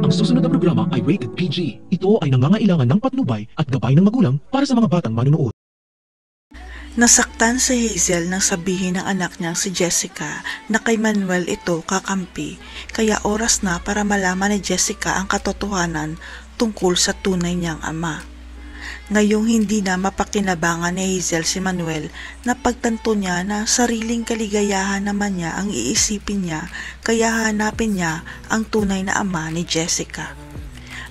Ang susunod na programa ay rated PG. Ito ay nangangailangan ng patnubay at gabay ng magulang para sa mga batang manunood. Nasaktan si Hazel nang sabihin ng anak niyang si Jessica na kay Manuel ito kakampi, kaya oras na para malaman ni Jessica ang katotohanan tungkol sa tunay niyang ama. Ngayong hindi na mapakinabangan ni Hazel si Manuel, napagtanto niya na sariling kaligayahan naman niya ang iisipin niya, kaya hanapin niya ang tunay na ama ni Jessica.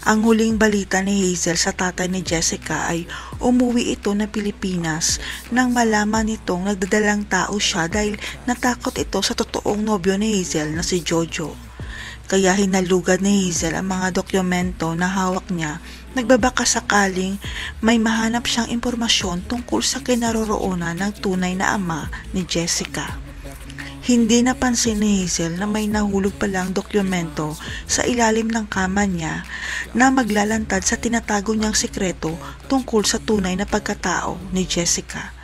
Ang huling balita ni Hazel sa tatay ni Jessica ay umuwi ito na Pilipinas nang malaman nitong nagdadalang tao siya dahil natakot ito sa totoong nobyo ni Hazel na si Jojo. Kaya hinalugad ni Hazel ang mga dokumento na hawak niya, nagbabaka sakaling may mahanap siyang impormasyon tungkol sa kinaroroonan ng tunay na ama ni Jessica. Hindi napansin ni Hazel na may nahulog palang dokumento sa ilalim ng kama niya na maglalantad sa tinatago niyang sikreto tungkol sa tunay na pagkatao ni Jessica.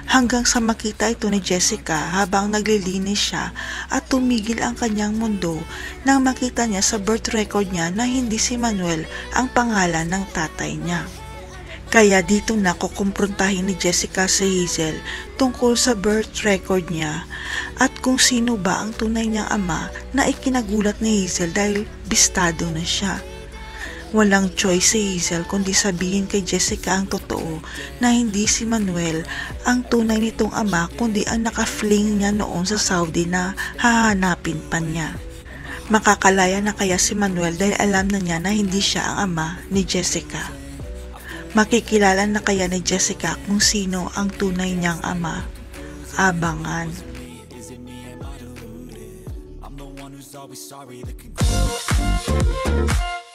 Hanggang sa makita ito ni Jessica habang naglilinis siya at tumigil ang kanyang mundo nang makita niya sa birth record niya na hindi si Manuel ang pangalan ng tatay niya. Kaya dito na kukumprontahin ni Jessica si Hazel tungkol sa birth record niya at kung sino ba ang tunay niyang ama na ikinagulat ni Hazel dahil bistado na siya. Walang choice si Hazel kundi sabihin kay Jessica ang totoo na hindi si Manuel ang tunay nitong ama kundi ang naka-fling niya noon sa Saudi na hahanapin pa niya. Makakalaya na kaya si Manuel dahil alam na niya na hindi siya ang ama ni Jessica. Makikilala na kaya ni Jessica kung sino ang tunay niyang ama? Abangan. I'm the one who's always sorry. The conclusion.